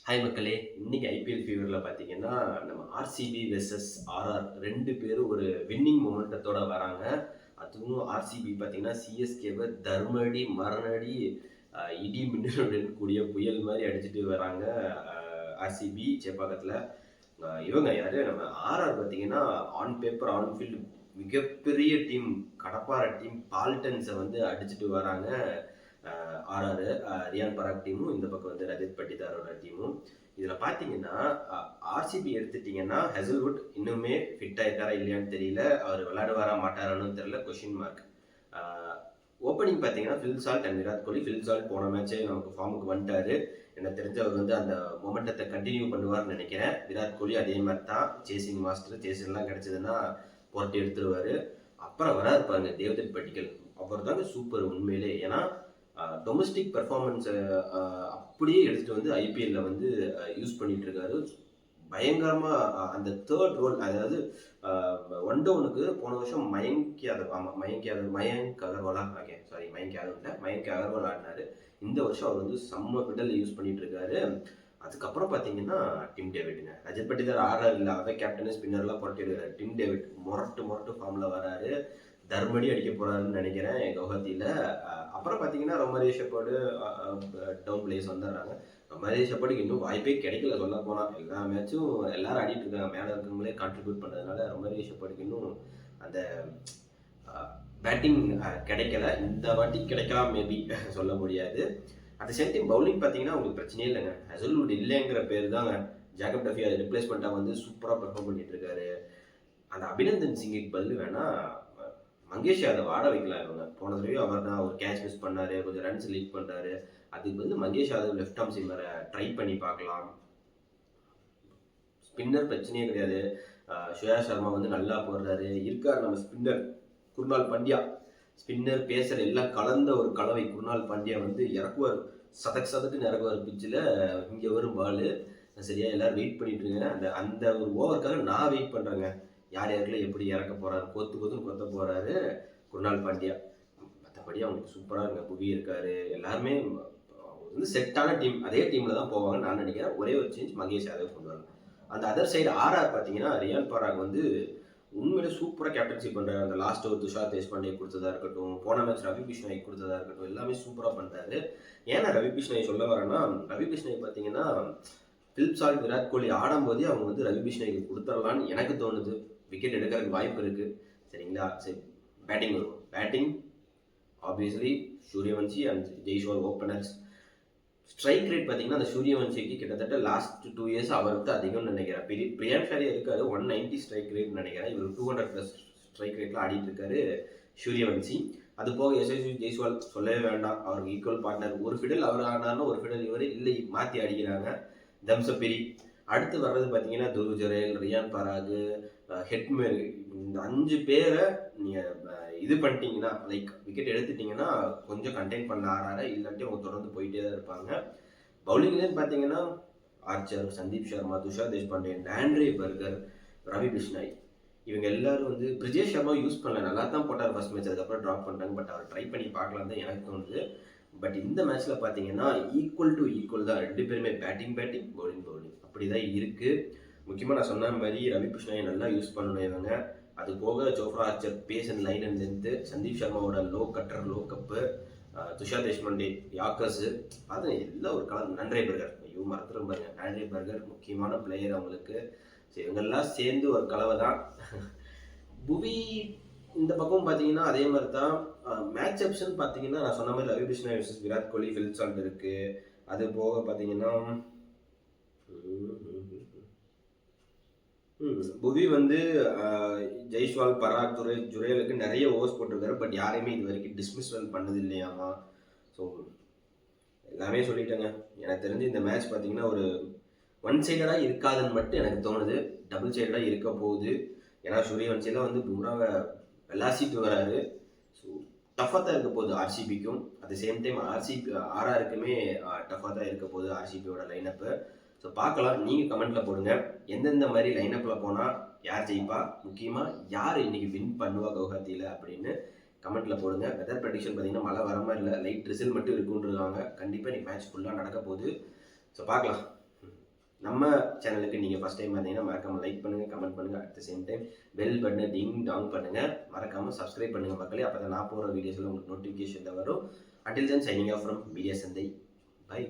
Hi மக்களே! இன்னைக்கு IPL ஃபீவரில் பார்த்தீங்கன்னா, நம்ம ஆர்சிபி வெர்சஸ் ஆர்ஆர் 2 பேரும் ஒரு வின்னிங் மொமெண்டத்தோட வராங்க. அதுவும் ஆர்சிபி பார்த்தீங்கன்னா, சிஎஸ்கேவ தர்மஅடி, மரணஅடி, இடி மின்னலுடன் கூடிய புயல் மாரி அடிச்சுட்டு வராங்க. ஆர்சிபி சேப்பாக்கத்தில. இவங்க யாரு? நம்ம ஆர்ஆர் பார்த்தீங்கன்னா, ஆன் பேப்பர், ஆன் ஃபீல்ட் மிகப்பெரிய டீம். கடப்பார டீம். பால்டன்ஸ வந்து அடிச்சுட்டு வராங்க. ஆர்ஆர் ரியான் பராக் டீமும், இந்த பக்கம் வந்து ரஜத் பட்டிதாரோட டீமும். இதில் பார்த்தீங்கன்னா ஆர்சிபி எடுத்துட்டீங்கன்னா ஹெசல்வுட் இன்னுமே ஃபிட் ஆயிருக்காரா இல்லையான்னு தெரியல. அவர் விளையாடுவாரா மாட்டாரான்னு தெரியல. Question mark. ஓப்பனிங் பார்த்தீங்கன்னா Phil Salt and Virat Kohli. Phil Salt போன மேட்சே நமக்கு ஃபார்முக்கு வந்துட்டாரு. எனக்கு தெரிஞ்ச அவர் வந்து அந்த மொமெண்டத்தை கண்டினியூ பண்ணுவார்னு நினைக்கிறேன். விராட் கோலி அதே மாதிரி தான். சேசிங் மாஸ்டர், சேசிங்லாம் கிடைச்சதுன்னா போட்டி எடுத்துருவாரு. அப்புறம் வராது பாருங்க தேவ்தத் பட்டிக்கல். அவர் தாங்க சூப்பர் உண்மையிலே. ஏன்னா டொமஸ்டிக் பெர்ஃபார்மன்ஸை அப்படியே எடுத்துகிட்டு வந்து ஐபிஎல்ல வந்து யூஸ் பண்ணிட்டு இருக்காரு. பயங்கரமாக அந்த தேர்ட் ரோல், அதாவது ஒன் டவுனுக்கு போன வருஷம் மயங்க் யாதவ், ஆமாம் மயங்க் அகர்வாலா, ஓகே சாரி மயங்க் யாதவ் இல்லை, மயங்க் அகர்வால் ஆடினாரு. இந்த வருஷம் அவர் வந்து செம்ம பிடல் யூஸ் பண்ணிட்டு இருக்காரு. அதுக்கப்புறம் பார்த்தீங்கன்னா டிம் டேவிட்ங்க. ரஜத் பட்டிதார் ஆர்ஆர் இல்லை, அவன் கேப்டனு ஸ்பின்னர்லாம் புரட்டிடுறாரு. டிம் டேவிட் முரட்டு ஃபார்மில் வராரு. தர்மடி அடிக்க போறாருன்னு நினைக்கிறேன் கவுஹாத்தியில். அப்புறம் பார்த்தீங்கன்னா ரொமாரி ஷெப்பர்டு டவுன் பிளேஸ் வந்துடுறாங்க. ரொமாரி ஷெப்பர்டுக்கு இன்னும் வாய்ப்பே கிடைக்கல சொல்ல போனால். எல்லா மேட்சும் எல்லாரும் ஆடிட்டு இருக்காங்க. மேலே இருக்கவங்களே கான்ட்ரிபியூட் பண்ணுறதுனால ரொமாரி ஷெப்பர்டுக்கு இன்னும் அந்த பேட்டிங் கிடைக்கல. இந்த வாட்டி கிடைக்கலாம் மேபி சொல்ல முடியாது. அட் சேம் டைம் பவுலிங் பார்த்தீங்கன்னா உங்களுக்கு பிரச்சனையே இல்லைங்க. ஹெசல்வுட் இல்லைங்கிற பேர் தாங்க. ஜேக்கப் டஃபி அதை ரிப்ளேஸ்மெண்ட்டாக வந்து சூப்பராக பெர்ஃபார்ம் பண்ணிட்டு இருக்காரு. அந்த அபிநந்தன் சிங்குக்கு பதில் வேணா மங்கேஷ் யாதவ் ஆட வைக்கலாம். இவங்க போன தடவையும் அவர் தான் ஒரு கேட்ச் மிஸ் பண்ணாரு, கொஞ்சம் ரன்ஸ் லீக் பண்ணுறாரு. அதுக்கு வந்து மங்கேஷ் யாதவ் லெஃப்ட் ஆர்ம் சீமரை ட்ரை பண்ணி பார்க்கலாம். ஸ்பின்னர் பிரச்சனையே கிடையாது. ஸ்ரேயா சர்மா வந்து நல்லா போடுறாரு. இருக்கார் நம்ம spinner Krunal Pandya. Spinner pacer எல்லாம் கலந்த ஒரு கலவை. குர்னால் பாண்டியா வந்து இறக்குவார், சதக்குன்னு இறக்குவார் பிச்சில். இங்கே வரும் பால் சரியா எல்லாரும் வெயிட் பண்ணிட்டு இருங்க. அந்த அந்த ஒரு ஓவருக்காக நான் வெயிட் பண்ணுறேங்க. யார் யாருக்குள்ள எப்படி இறக்க போகிறாரு, கொத்துன்னு கொத்த போகிறாரு குர்னால் பாண்டியா. மற்றபடி அவங்களுக்கு சூப்பராக இருங்க. புவி இருக்காரு. எல்லாருமே வந்து செட்டான டீம். அதே டீமில் தான் போவாங்கன்னு நான் நினைக்கிறேன். ஒரே ஒரு சேஞ்ச் மங்கேஷ் யாதவ் கொண்டு வராங்க. அந்த அதர் சைடு ஆர்ஆர் பார்த்தீங்கன்னா ரியான் பராக் வந்து உண்மையிலே சூப்பராக கேப்டன்ஷிப் பண்ணுறாரு. அந்த லாஸ்ட் ஒரு துஷார் தேஷ்பாண்டே கொடுத்ததா இருக்கட்டும், போன மேட்ச் ரவி பிஷ்னாய் கொடுத்ததா இருக்கட்டும், எல்லாமே சூப்பராக பண்ணுறாரு. ஏன்னா ரவி பிஷ்னாய் சொல்ல வரேன்னா, ரவி பிஷ்னாய் பார்த்தீங்கன்னா ஃபில் சால்ட் விராட் கோலி ஆடும்போதே அவங்க வந்து ரவி பிஷ்னாய்க்கு கொடுத்துடலான்னு எனக்கு தோணுது. விக்கெட் எடுக்கிறதுக்கு வாய்ப்பு இருக்குது. சரிங்களா? சரி, பேட்டிங் வரும். Batting obviously Suryavanshi and Jaiswal openers. Strike rate பார்த்தீங்கன்னா அந்த சூரியவன்ஷிக்கு கிட்டத்தட்ட லாஸ்ட் 2 இயர்ஸ் அவருக்கு அதிகம்னு நினைக்கிறேன். பிரியான் ஷாரி இருக்காரு 190 ஸ்ட்ரைக் ரேட் நினைக்கிறேன். இவர் 200+ ஸ்ட்ரைக் ரேட்ல ஆடிட்டு இருக்காரு சூரியவன்ஷி. அது போக யசஸ்வி ஜெய்ஸ்வால் சொல்லவே வேண்டாம். அவருக்கு ஈக்குவல் பார்ட்னர். ஒரு ஃபிடல் அவர் ஆனாலும் ஒரு ஃபிடல் இவர் இல்லை, மாற்றி அடிக்கிறாங்க. தம்சப்பிரி. அடுத்து வர்றது பார்த்தீங்கன்னா துருவ் ஜுரேல், ரியான் பராக், ஹெட்மேர். இந்த 5 பேரை நீங்கள் இது பண்ணிட்டீங்கன்னா, லைக் விக்கெட் எடுத்துட்டீங்கன்னா கொஞ்சம் கண்டெயின் பண்ண ஆறார, இல்லாட்டி அவங்க தொடர்ந்து போயிட்டே தான் இருப்பாங்க. பவுலிங்லேன்னு பார்த்தீங்கன்னா Archer, Sandeep Sharma, Tushar Deshpande, Andre burger, Ravi Bishnoi, இவங்க எல்லாரும் வந்து பிரிஜேஷ் சர்மா யூஸ் பண்ணல. நல்லா தான் போட்டார் ஃபர்ஸ்ட் மேட்ச், அதுக்கப்புறம் ட்ராப் பண்ணிட்டாங்க. பட் அவர் ட்ரை பண்ணி பார்க்கலாம் தான் எனக்கு தோணுது. பட் இந்த மேட்ச்சில் பார்த்தீங்கன்னா ஈக்குவல் டு ஈக்குவல் தான். 2 பேருமே பேட்டிங் பவுலிங் அப்படி தான் இருக்குது. முக்கியமாக நான் சொன்ன மாதிரி ரவி பிஷ்னாயை நல்லா யூஸ் பண்ணணும் இவங்க. அது போக Jofra Archer pace and line and length, Sandeep சர்மாவோட லோ கப்பு, துஷார் தேஷ்பாண்டே யாக்கர்ஸு, அது எல்லாம் ஒரு கலர். ஆண்ட்ரே பர்கர், ஐயோ மறந்துடும் பாருங்க. ஆண்ட்ரே பர்கர் முக்கியமான பிளேயர் அவங்களுக்கு. சரி, இவங்கெல்லாம் சேர்ந்து ஒரு கலவை தான். புவி இந்த பக்கம் பார்த்தீங்கன்னா அதே மாதிரி தான். மேட்ச் அப்ஸ்ன்னு பார்த்தீங்கன்னா நான் சொன்ன மாதிரி Ravi Bishnoi versus Virat Kohli, Phil Salt இருக்குது. அது போக பார்த்தீங்கன்னா புவி வந்து ஜெய்ஸ்வால், பராக், ஜுரேலுக்கு நிறைய ஓவர்ஸ் போட்டிருக்காரு. பட் யாரையுமே இது வரைக்கும் டிஸ்மிஸ்வல் பண்ணது இல்லையாமா. ஸோ எல்லாமே சொல்லிட்டேங்க. எனக்கு தெரிஞ்சு இந்த மேட்ச் பார்த்தீங்கன்னா ஒரு ஒன் சைடடாக இருக்காதுன்னு மட்டும் எனக்கு தோணுது. டபுள் சைடடாக இருக்க போகுது. ஏன்னா சூரியவன்ஷிலாம் வந்து பும்ராவை விளாசிட்டு வராரு. ஸோ டஃபாக தான் இருக்க போகுது ஆர்சிபிக்கும். அட் த சேம் டைம் ஆர்ஆருக்குமே டஃபாக தான் இருக்க போகுது ஆர்சிபியோட லைனப்பு. ஸோ பார்க்கலாம். நீங்கள் கமெண்ட்டில் போடுங்க எந்தெந்த மாதிரி லைனப்பில் போனால் யார் ஜெயிப்பா, முக்கியமாக யார் இன்றைக்கி வின் பண்ணுவா கவுஹாத்தியில் அப்படின்னு கமெண்ட்டில் போடுங்க. வெதர் ப்ரெடிக்ஷன் பார்த்தீங்கன்னா மழை வர மாதிரி இல்லை, லைட் ரிசல்ட் மட்டும் இருக்குன்றாங்க. கண்டிப்பாக இன்றைக்கி மேட்ச் ஃபுல்லாக நடக்க போகுது. ஸோ பார்க்கலாம். நம்ம சேனலுக்கு நீங்கள் ஃபஸ்ட் டைம் வந்தீங்கன்னா மறக்காமல் லைக் பண்ணுங்கள், கமெண்ட் பண்ணுங்கள். At the same time bell பட்டனை டிங் டாங் பண்ணுங்கள். மறக்காமல் சப்ஸ்கிரைப் பண்ணுங்கள் மக்களே. அப்போ தான் நான் போகிற வீடியோஸில் உங்களுக்கு நோட்டிஃபிகேஷன் வரும். Until then, signing off from BS Sandai. Bye.